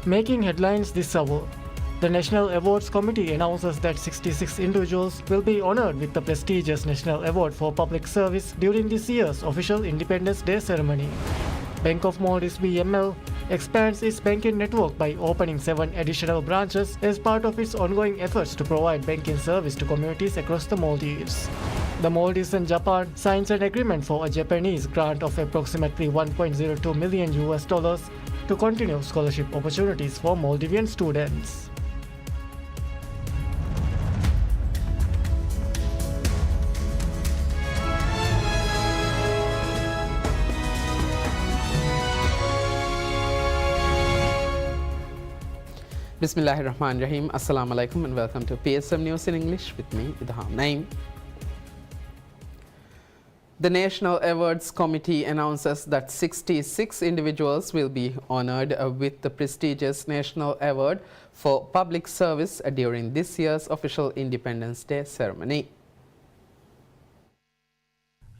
Making headlines this hour, the National Awards Committee announces that 66 individuals will be honored with the prestigious National Award for Public Service during this year's official Independence Day ceremony. Bank of Maldives BML expands its banking network by opening 7 additional branches as part of its ongoing efforts to provide banking service to communities across the Maldives. The Maldives and Japan signs an agreement for a Japanese grant of approximately 1.02 million US dollars to continue scholarship opportunities for Maldivian students. Bismillahirrahmanirrahim. Assalamu alaikum and welcome to PSM News in English with me, Idham Naim. The National Awards Committee announces that 66 individuals will be honored with the prestigious National Award for Public Service during this year's official Independence Day ceremony.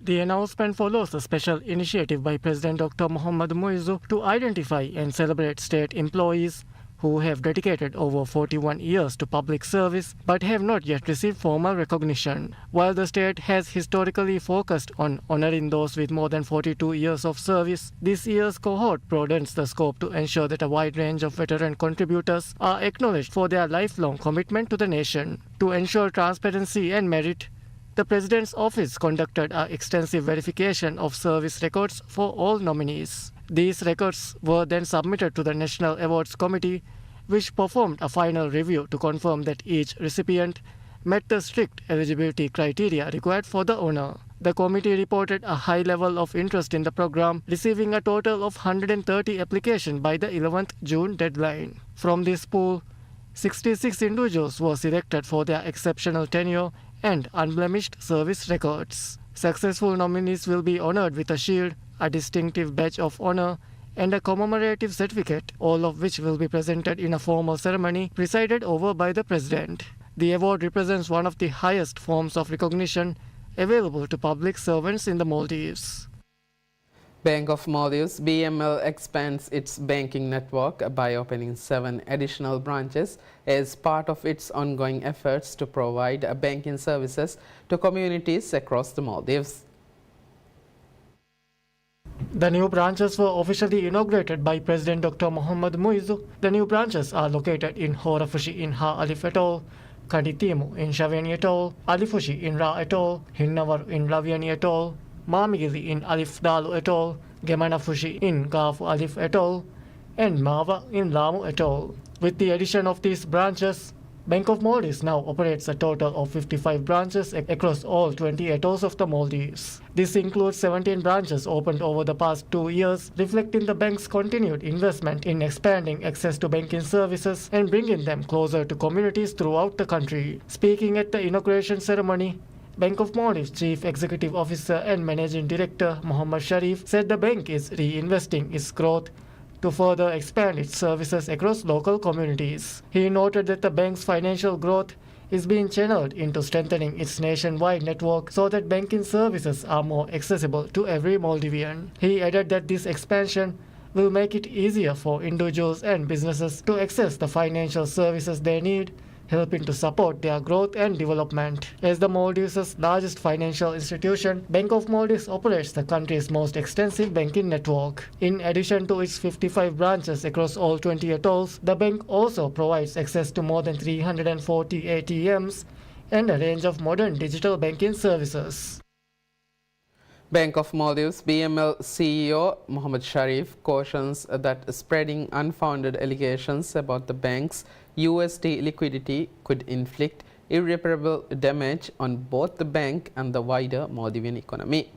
The announcement follows a special initiative by President Dr. Mohammad Muizzu to identify and celebrate state employees who have dedicated over 41 years to public service but have not yet received formal recognition. While the state has historically focused on honoring those with more than 42 years of service, this year's cohort broadens the scope to ensure that a wide range of veteran contributors are acknowledged for their lifelong commitment to the nation. To ensure transparency and merit, the President's office conducted an extensive verification of service records for all nominees. These records were then submitted to the National Awards Committee, which performed a final review to confirm that each recipient met the strict eligibility criteria required for the honor. The committee reported a high level of interest in the program, receiving a total of 130 applications by the 11th June deadline. From this pool, 66 individuals were selected for their exceptional tenure and unblemished service records. Successful nominees will be honored with a shield, a distinctive badge of honor, and a commemorative certificate, all of which will be presented in a formal ceremony presided over by the President. The award represents one of the highest forms of recognition available to public servants in the Maldives. Bank of Maldives BML expands its banking network by opening 7 additional branches as part of its ongoing efforts to provide banking services to communities across the Maldives. The new branches were officially inaugurated by President Dr. Mohammad Muizzu. The new branches are located in Horafushi in Ha Alif Atoll, Kaditimu in Shaveni Atoll, Alifushi in Ra Atoll, Hinnavar in Laviani Atoll, Mamigili in Alif Dalu Atoll, Gemanafushi in Gafu Alif Atoll, and Mava in Lamu Atoll. With the addition of these branches, Bank of Maldives now operates a total of 55 branches across all 20 atolls of the Maldives. This includes 17 branches opened over the past 2 years, reflecting the bank's continued investment in expanding access to banking services and bringing them closer to communities throughout the country. Speaking at the inauguration ceremony, Bank of Maldives Chief Executive Officer and Managing Director Mohammad Sharif said the bank is reinvesting its growth to further expand its services across local communities. He noted that the bank's financial growth is being channeled into strengthening its nationwide network so that banking services are more accessible to every Maldivian. He added that this expansion will make it easier for individuals and businesses to access the financial services they need, helping to support their growth and development. As the Maldives' largest financial institution, Bank of Maldives operates the country's most extensive banking network. In addition to its 55 branches across all 20 atolls, the bank also provides access to more than 340 ATMs and a range of modern digital banking services. Bank of Maldives BML CEO Mohammad Sharif cautions that spreading unfounded allegations about the bank's USD liquidity could inflict irreparable damage on both the bank and the wider Maldivian economy.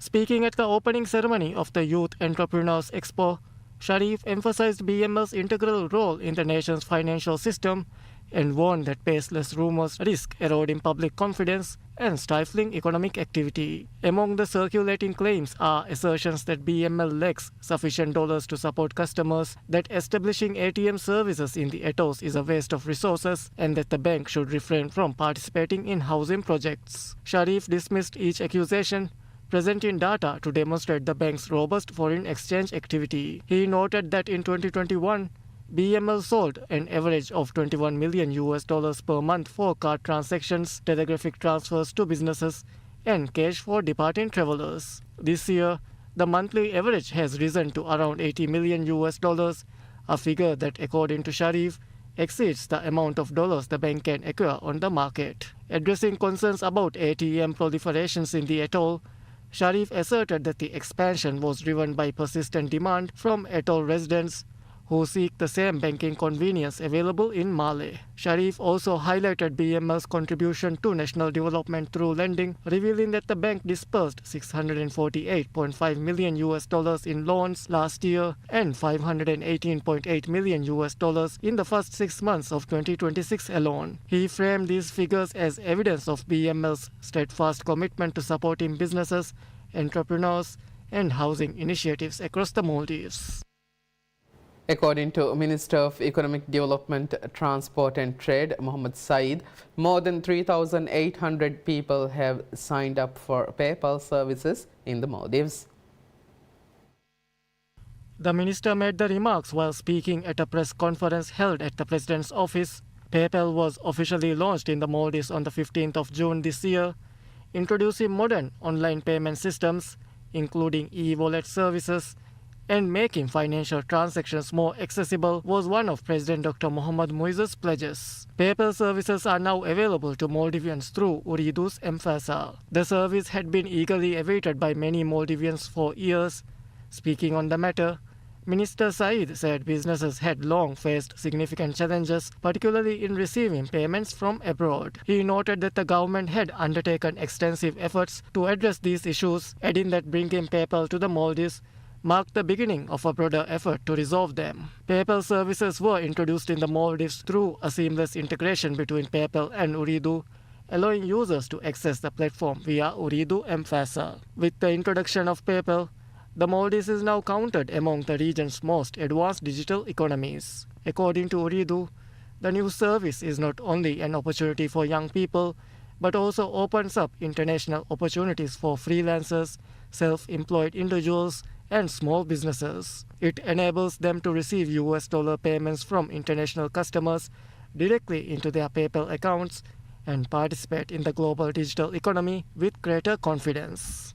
Speaking at the opening ceremony of the Youth Entrepreneurs Expo, Sharif emphasized BML's integral role in the nation's financial system and warned that baseless rumors risk eroding public confidence and stifling economic activity. Among the circulating claims are assertions that BML lacks sufficient dollars to support customers, that establishing ATM services in the atolls is a waste of resources, and that the bank should refrain from participating in housing projects. Sharif dismissed each accusation, presenting data to demonstrate the bank's robust foreign exchange activity. He noted that in 2021, BML sold an average of 21 million US dollars per month for card transactions, telegraphic transfers to businesses, and cash for departing travelers. This year, the monthly average has risen to around 80 million US dollars, a figure that, according to Sharif, exceeds the amount of dollars the bank can acquire on the market. Addressing concerns about ATM proliferations in the atoll, Sharif asserted that the expansion was driven by persistent demand from atoll residents who seek the same banking convenience available in Malé. Sharif also highlighted BML's contribution to national development through lending, revealing that the bank disbursed 648.5 million US dollars in loans last year and 518.8 million US dollars in the first 6 months of 2026 alone. He framed these figures as evidence of BML's steadfast commitment to supporting businesses, entrepreneurs, and housing initiatives across the Maldives. According to Minister of Economic Development, Transport and Trade, Mohammed Saeed, more than 3,800 people have signed up for PayPal services in the Maldives. The minister made the remarks while speaking at a press conference held at the President's office. PayPal was officially launched in the Maldives on the 15th of June this year, introducing modern online payment systems, including e-wallet services, and making financial transactions more accessible was one of President Dr. Mohamed Muiz's pledges. PayPal services are now available to Maldivians through Ooredoo's M-Pesa. The service had been eagerly awaited by many Maldivians for years. Speaking on the matter, Minister Saeed said businesses had long faced significant challenges, particularly in receiving payments from abroad. He noted that the government had undertaken extensive efforts to address these issues, adding that bringing PayPal to the Maldives marked the beginning of a broader effort to resolve them. PayPal services were introduced in the Maldives through a seamless integration between PayPal and Ooredoo, allowing users to access the platform via Ooredoo M-Pesa. With the introduction of PayPal, the Maldives is now counted among the region's most advanced digital economies. According to Ooredoo, the new service is not only an opportunity for young people, but also opens up international opportunities for freelancers, self-employed individuals, and small businesses. It enables them to receive US dollar payments from international customers directly into their PayPal accounts and participate in the global digital economy with greater confidence.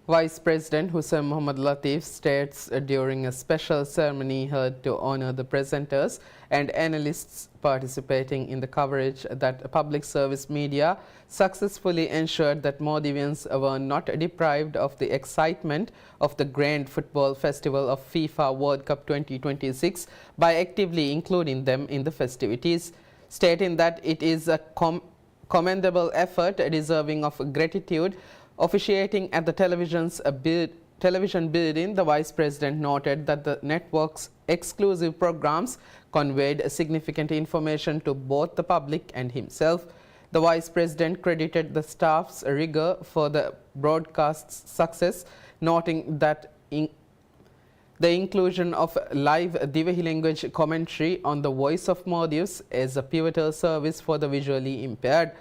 Vice President Hussein Mohammad Latif states during a special ceremony held to honor the presenters and analysts participating in the coverage that public service media successfully ensured that Maldivians were not deprived of the excitement of the grand football festival of FIFA World Cup 2026 by actively including them in the festivities, stating that it is a commendable effort deserving of gratitude. Officiating at the television building, the Vice President noted that the network's exclusive programs conveyed significant information to both the public and himself. The Vice President credited the staff's rigor for the broadcast's success, noting that the inclusion of live Divehi language commentary on the Voice of Maldives is a pivotal service for the visually impaired.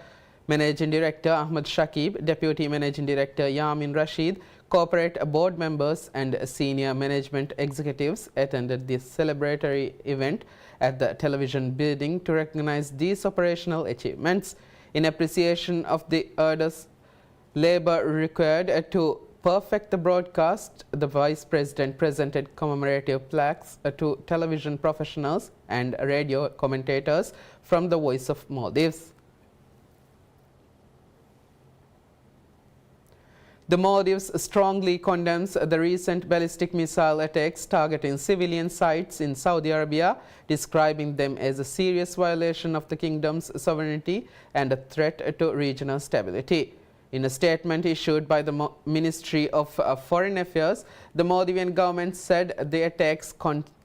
Managing Director Ahmad Shakib, Deputy Managing Director Yamin Rashid, corporate board members and senior management executives attended this celebratory event at the television building to recognize these operational achievements. In appreciation of the arduous labor required to perfect the broadcast, the Vice President presented commemorative plaques to television professionals and radio commentators from the Voice of Maldives. The Maldives strongly condemns the recent ballistic missile attacks targeting civilian sites in Saudi Arabia, describing them as a serious violation of the kingdom's sovereignty and a threat to regional stability. In a statement issued by the Ministry of Foreign Affairs, the Maldivian government said the attacks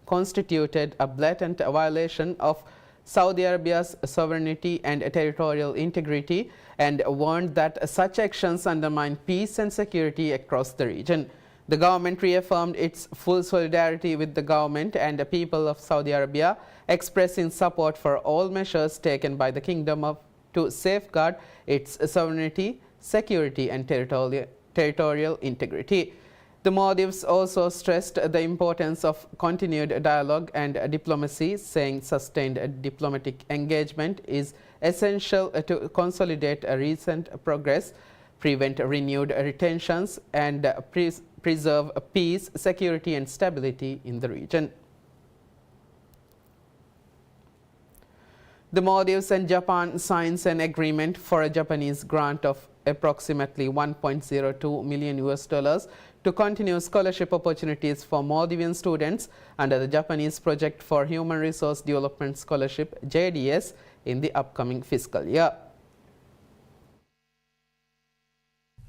constituted a blatant violation of Saudi Arabia's sovereignty and territorial integrity, and warned that such actions undermine peace and security across the region. The government reaffirmed its full solidarity with the government and the people of Saudi Arabia, expressing support for all measures taken by the kingdom to safeguard its sovereignty, security and territorial integrity. The Maldives also stressed the importance of continued dialogue and diplomacy, saying sustained diplomatic engagement is essential to consolidate recent progress, prevent renewed retentions, and preserve peace, security, and stability in the region. The Maldives and Japan signs an agreement for a Japanese grant of approximately 1.02 million US dollars to continue scholarship opportunities for Maldivian students under the Japanese Project for Human Resource Development Scholarship JDS in the upcoming fiscal year.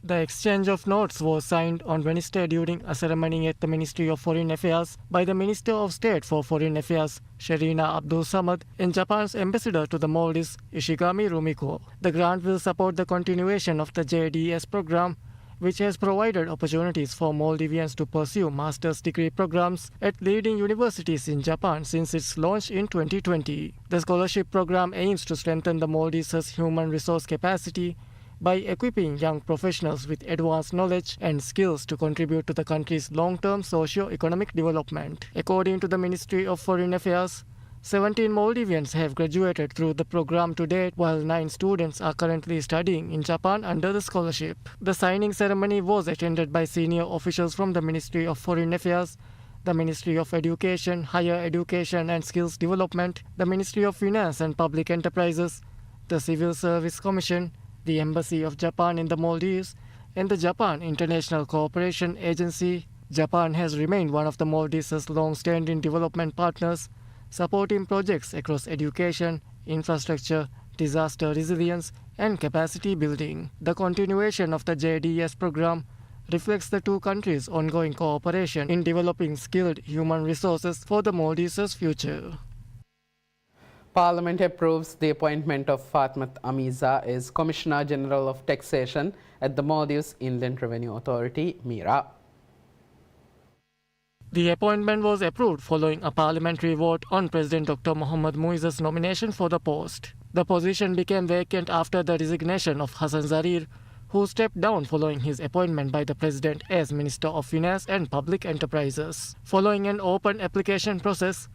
The exchange of notes was signed on Wednesday during a ceremony at the Ministry of Foreign Affairs by the Minister of State for Foreign Affairs, Sherina Abdul Samad, and Japan's ambassador to the Maldives, Ishigami Rumiko. The grant will support the continuation of the JDS program, which has provided opportunities for Maldivians to pursue master's degree programs at leading universities in Japan since its launch in 2020. The scholarship program aims to strengthen the Maldives' human resource capacity by equipping young professionals with advanced knowledge and skills to contribute to the country's long-term socio-economic development. According to the Ministry of Foreign Affairs, 17 Maldivians have graduated through the program to date, while 9 students are currently studying in Japan under the scholarship. The signing ceremony was attended by senior officials from the Ministry of Foreign Affairs, the Ministry of Education, Higher Education and Skills Development, the Ministry of Finance and Public Enterprises, the Civil Service Commission, the Embassy of Japan in the Maldives, and the Japan International Cooperation Agency. Japan has remained one of the Maldives' long-standing development partners, supporting projects across education, infrastructure, disaster resilience, and capacity building. The continuation of the JDS program reflects the two countries' ongoing cooperation in developing skilled human resources for the Maldives' future. Parliament approves the appointment of Fatmat Amiza as Commissioner General of Taxation at the Maldives Inland Revenue Authority, MIRA. The appointment was approved following a parliamentary vote on President Dr. Mohammad Muiz's nomination for the post. The position became vacant after the resignation of Hassan Zarir, who stepped down following his appointment by the President as Minister of Finance and Public Enterprises. Following an open application process,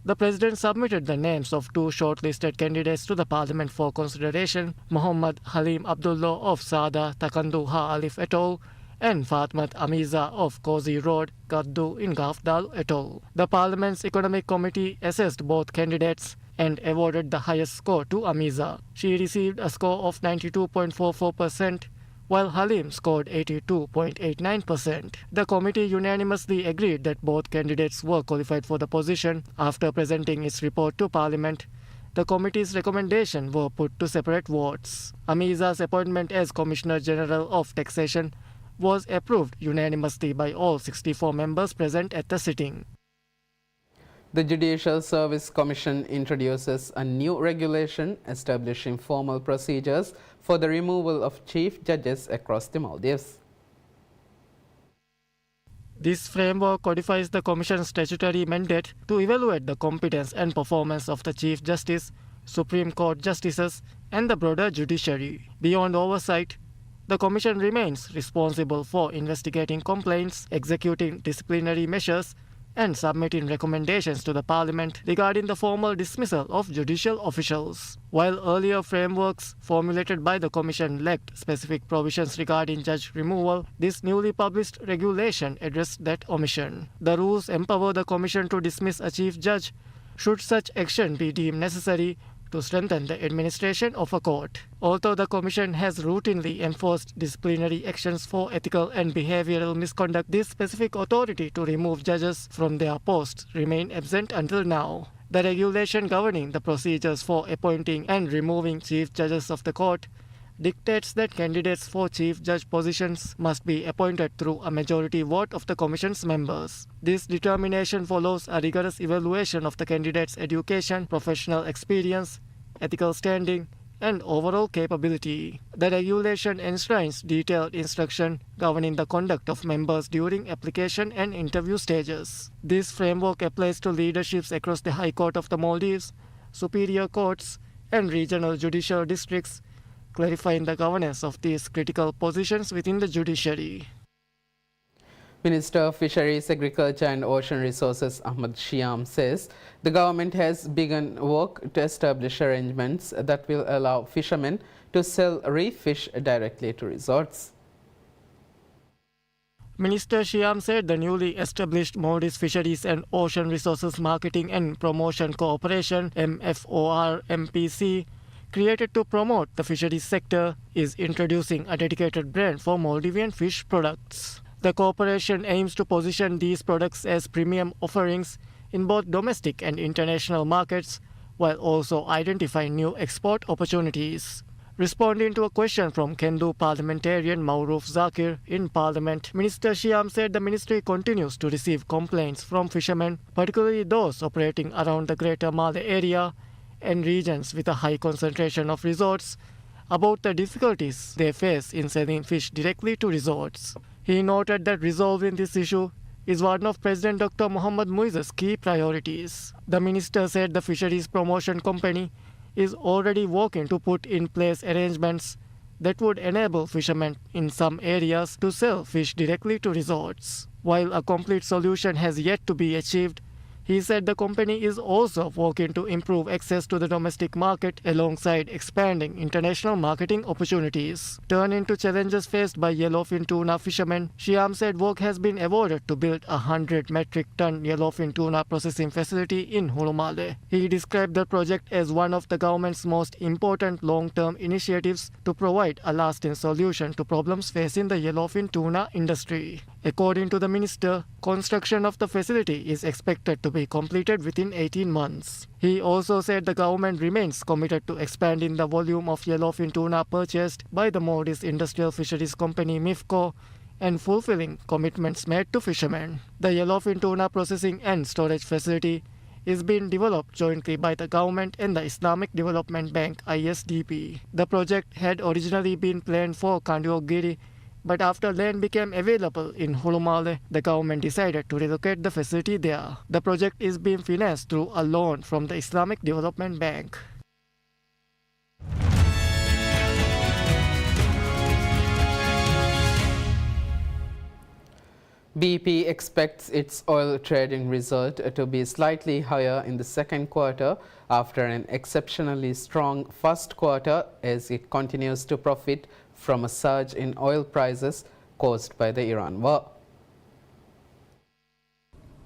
the President submitted the names of 2 shortlisted candidates to the Parliament for consideration, Muhammad Halim Abdullah of Sada Takandu Ha Alif et al. And Fatmat Amiza of Kozi Road, Gaddu in Gafdal et al. The Parliament's Economic Committee assessed both candidates and awarded the highest score to Amiza. She received a score of 92.44%, while Halim scored 82.89%. The committee unanimously agreed that both candidates were qualified for the position. After presenting its report to Parliament, the committee's recommendations were put to separate votes. Amiza's appointment as Commissioner General of Taxation was approved unanimously by all 64 members present at the sitting. The Judicial Service Commission introduces a new regulation establishing formal procedures for the removal of chief judges across the Maldives. This framework codifies the Commission's statutory mandate to evaluate the competence and performance of the Chief Justice, Supreme Court justices, and the broader judiciary. Beyond oversight, the Commission remains responsible for investigating complaints, executing disciplinary measures, and submitting recommendations to the Parliament regarding the formal dismissal of judicial officials. While earlier frameworks formulated by the Commission lacked specific provisions regarding judge removal, this newly published regulation addressed that omission. The rules empower the Commission to dismiss a chief judge should such action be deemed necessary to strengthen the administration of a court. Although the Commission has routinely enforced disciplinary actions for ethical and behavioral misconduct, this specific authority to remove judges from their posts remained absent until now. The regulation governing the procedures for appointing and removing chief judges of the court dictates that candidates for chief judge positions must be appointed through a majority vote of the Commission's members. This determination follows a rigorous evaluation of the candidate's education, professional experience, ethical standing, and overall capability. The regulation enshrines detailed instruction governing the conduct of members during application and interview stages. This framework applies to leaderships across the High Court of the Maldives, superior courts, and regional judicial districts, clarifying the governance of these critical positions within the judiciary. Minister of Fisheries, Agriculture and Ocean Resources Ahmad Shyam says the government has begun work to establish arrangements that will allow fishermen to sell reef fish directly to resorts. Minister Shyam said the newly established Maldives Fisheries and Ocean Resources Marketing and Promotion Corporation MFOR-MPC, created to promote the fisheries sector, is introducing a dedicated brand for Maldivian fish products. The corporation aims to position these products as premium offerings in both domestic and international markets, while also identifying new export opportunities. Responding to a question from Kendu parliamentarian Mauroof Zakir in Parliament, Minister Shyam said the ministry continues to receive complaints from fishermen, particularly those operating around the Greater Malé area and regions with a high concentration of resorts, about the difficulties they face in selling fish directly to resorts. He noted that resolving this issue is one of President Dr. Mohammad Muiz's key priorities. The minister said the Fisheries Promotion Company is already working to put in place arrangements that would enable fishermen in some areas to sell fish directly to resorts. While a complete solution has yet to be achieved, he said the company is also working to improve access to the domestic market alongside expanding international marketing opportunities. Turning to challenges faced by yellowfin tuna fishermen, Shyam said work has been awarded to build a 100 metric ton yellowfin tuna processing facility in Hulumale. He described the project as one of the government's most important long-term initiatives to provide a lasting solution to problems facing the yellowfin tuna industry. According to the minister, construction of the facility is expected to be completed within 18 months. He also said the government remains committed to expanding the volume of yellowfin tuna purchased by the Maldives Industrial Fisheries Company MIFCO and fulfilling commitments made to fishermen. The yellowfin tuna processing and storage facility is being developed jointly by the government and the Islamic Development Bank ISDB. The project had originally been planned for Kandiogiri, but after land became available in Hulumale, the government decided to relocate the facility there. The project is being financed through a loan from the Islamic Development Bank. BP expects its oil trading result to be slightly higher in the second quarter after an exceptionally strong first quarter as it continues to profit from a surge in oil prices caused by the Iran war.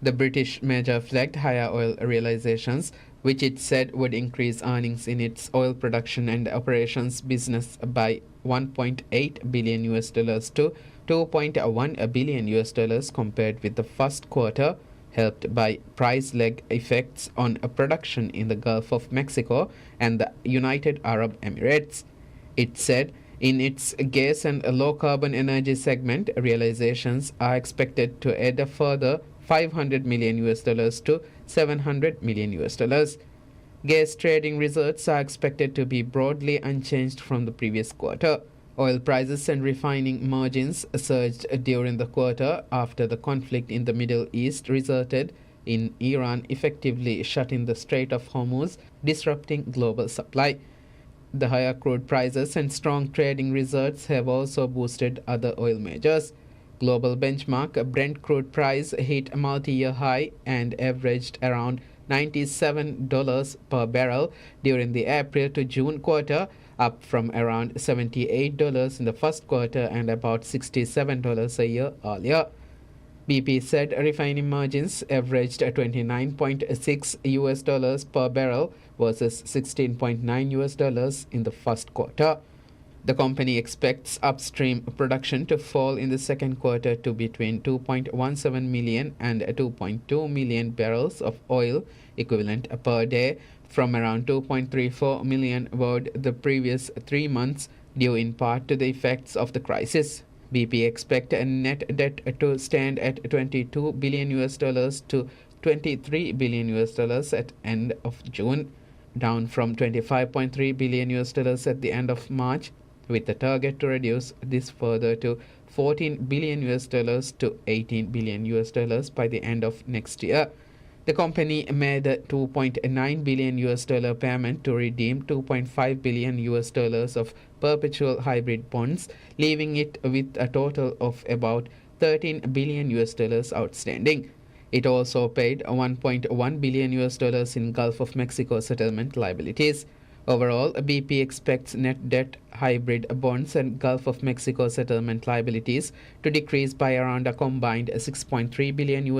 The British major flagged higher oil realizations, which it said would increase earnings in its oil production and operations business by $1.8 billion to $2.1 billion compared with the first quarter, helped by price lag effects on production in the Gulf of Mexico and the United Arab Emirates. It said in its gas and low-carbon energy segment, realizations are expected to add a further $500 million to $700 million. Gas trading results are expected to be broadly unchanged from the previous quarter. Oil prices and refining margins surged during the quarter after the conflict in the Middle East resulted in Iran effectively shutting the Strait of Hormuz, disrupting global supply. The higher crude prices and strong trading results have also boosted other oil majors. Global benchmark Brent crude price hit a multi-year high and averaged around $97 per barrel during the April to June quarter, up from around $78 in the first quarter and about $67 a year earlier. BP said refining margins averaged $29.6 per barrel versus $16.9 in the first quarter. The company expects upstream production to fall in the second quarter to between 2.17 million and 2.2 million barrels of oil equivalent per day, from around 2.34 million over the previous 3 months, due in part to the effects of the crisis. BP expects a net debt to stand at $22 billion to $23 billion at end of June, down from $25.3 billion at the end of March, with the target to reduce this further to $14 billion to $18 billion by the end of next year. The company made a $2.9 billion payment to redeem $2.5 billion of perpetual hybrid bonds, leaving it with a total of about $13 billion outstanding. It also paid $1.1 billion in Gulf of Mexico settlement liabilities. Overall, BP expects net debt, hybrid bonds, and Gulf of Mexico settlement liabilities to decrease by around a combined $6.3 billion to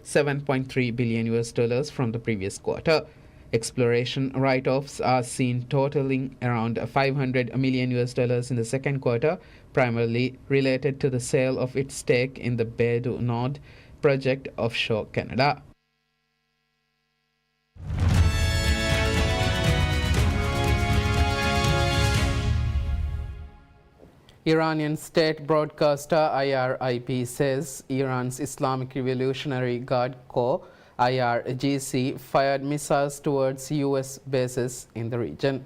$7.3 billion from the previous quarter. Exploration write-offs are seen totaling around $500 million in the second quarter, primarily related to the sale of its stake in the Beidou Nord project offshore Canada. Iranian state broadcaster IRIB says Iran's Islamic Revolutionary Guard Corps IRGC fired missiles towards U.S. bases in the region.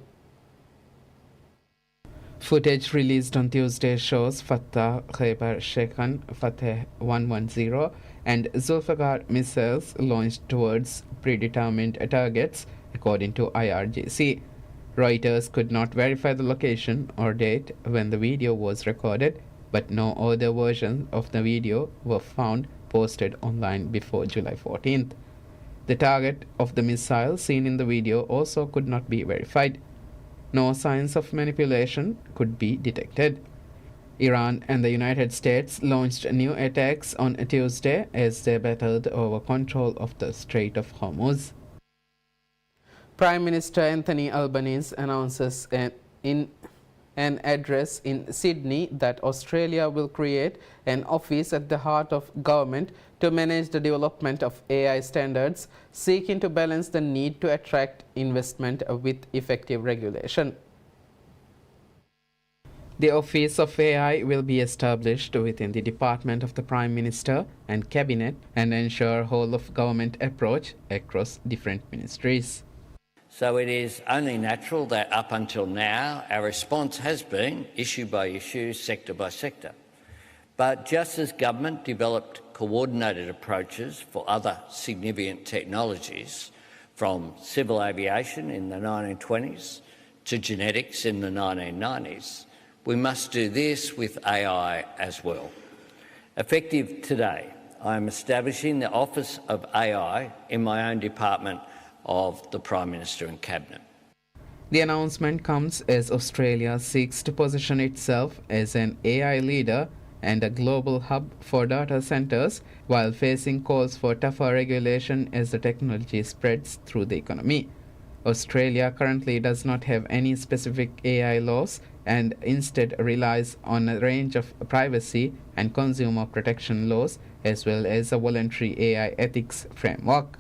Footage released on Tuesday shows Fatah Khaybar Sheikhan Fateh 110 and Zulfikar missiles launched towards predetermined targets, according to IRGC. Reuters could not verify the location or date when the video was recorded, but no other versions of the video were found posted online before July 14th. The target of the missile seen in the video also could not be verified. No signs of manipulation could be detected. Iran and the United States launched new attacks on Tuesday as they battled over control of the Strait of Hormuz. Prime Minister Anthony Albanese announces in an address in Sydney that Australia will create an office at the heart of government to manage the development of AI standards, seeking to balance the need to attract investment with effective regulation. The Office of AI will be established within the Department of the Prime Minister and Cabinet and ensure whole-of-government approach across different ministries. So it is only natural that up until now our response has been issue by issue, sector by sector. But just as government developed coordinated approaches for other significant technologies, from civil aviation in the 1920s to genetics in the 1990s, we must do this with AI as well. Effective today, I am establishing the Office of AI in my own department of the Prime Minister and Cabinet. The announcement comes as Australia seeks to position itself as an AI leader and a global hub for data centers while facing calls for tougher regulation as the technology spreads through the economy. Australia currently does not have any specific AI laws and instead relies on a range of privacy and consumer protection laws as well as a voluntary AI ethics framework.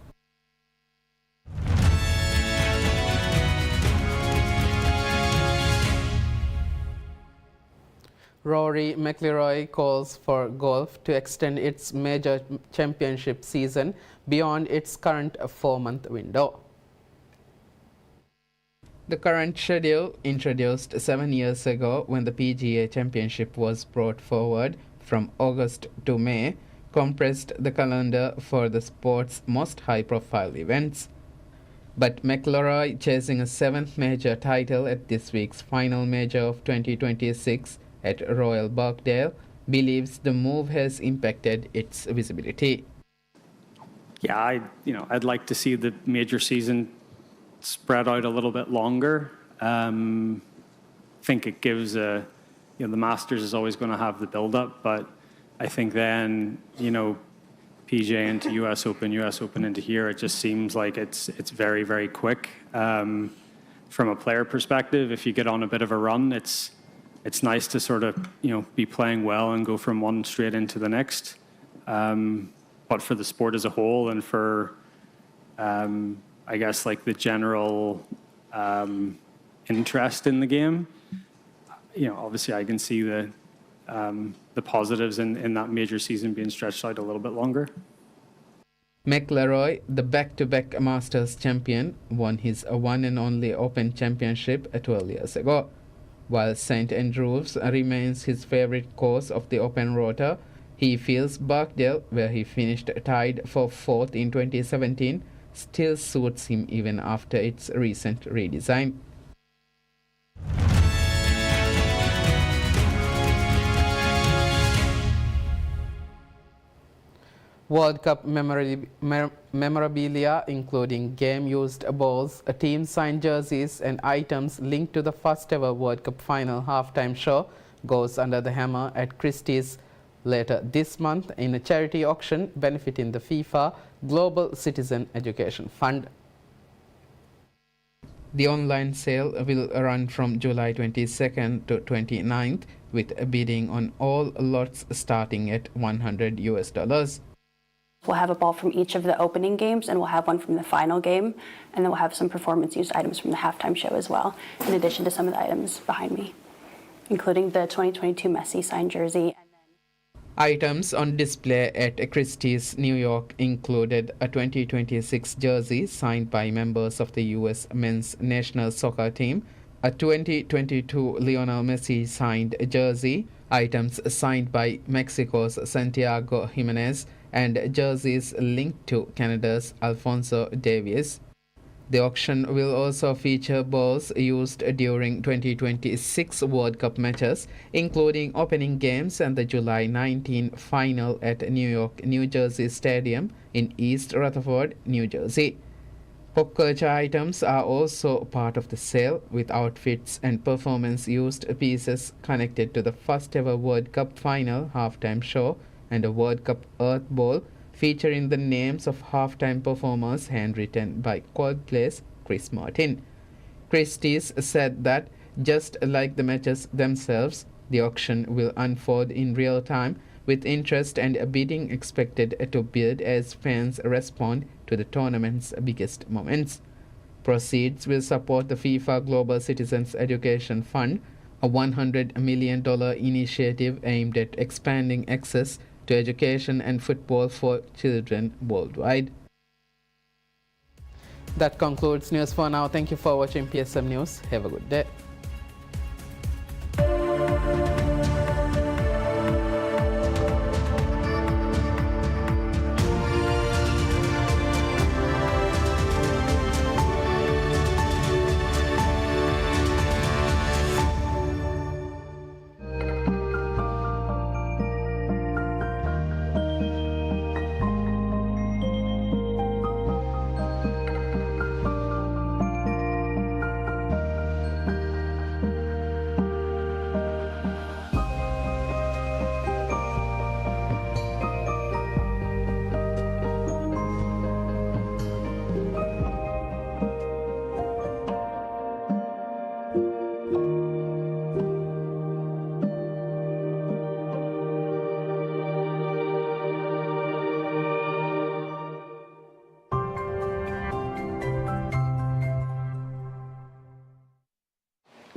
Rory McIlroy calls for golf to extend its major championship season beyond its current 4-month window. The current schedule, introduced 7 years ago when the PGA Championship was brought forward from August to May, compressed the calendar for the sport's most high-profile events. But McIlroy, chasing a 7th major title at this week's final major of 2026 at Royal Birkdale, believes the move has impacted its visibility. Yeah, I'd like to see the major season spread out a little bit longer. I think it gives the Masters is always going to have the build-up, but I think then PGA into US Open into here, it just seems like it's very, very quick. From a player perspective, if you get on a bit of a run, it's nice to sort of be playing well and go from one straight into the next. But for the sport as a whole and for I guess like the general interest in the game, obviously I can see the positives in that major season being stretched out a little bit longer. McIlroy, the back-to-back Masters champion, won his one and only Open Championship 12 years ago. While St Andrews remains his favorite course of the Open Rota, he feels Birkdale, where he finished tied for 4th in 2017, still suits him even after its recent redesign. World Cup memorabilia, including game-used balls, team-signed jerseys, and items linked to the first-ever World Cup final halftime show, goes under the hammer at Christie's later this month in a charity auction benefiting the FIFA Global Citizen Education Fund. The online sale will run from July 22nd to 29th, with bidding on all lots starting at $100. We'll have a ball from each of the opening games, and we'll have one from the final game, and then we'll have some performance-used items from the halftime show as well, in addition to some of the items behind me, including the 2022 Messi signed jersey. Items on display at Christie's New York included a 2026 jersey signed by members of the U.S. men's national soccer team, a 2022 Lionel Messi signed jersey, items signed by Mexico's Santiago Jimenez, and jerseys linked to Canada's Alphonso Davies. The auction will also feature balls used during 2026 World Cup matches, including opening games and the July 19 final at New York, New Jersey Stadium in East Rutherford, New Jersey. Pop culture items are also part of the sale, with outfits and performance-used pieces connected to the first-ever World Cup final halftime show and a World Cup Earth Bowl featuring the names of halftime performers handwritten by Coldplay's Chris Martin. Christie's said that, just like the matches themselves, the auction will unfold in real time, with interest and bidding expected to build as fans respond to the tournament's biggest moments. Proceeds will support the FIFA Global Citizens Education Fund, a $100 million initiative aimed at expanding access to education and football for children worldwide. That concludes news for now. Thank you for watching PSM News. Have a good day.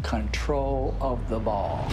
Control of the ball.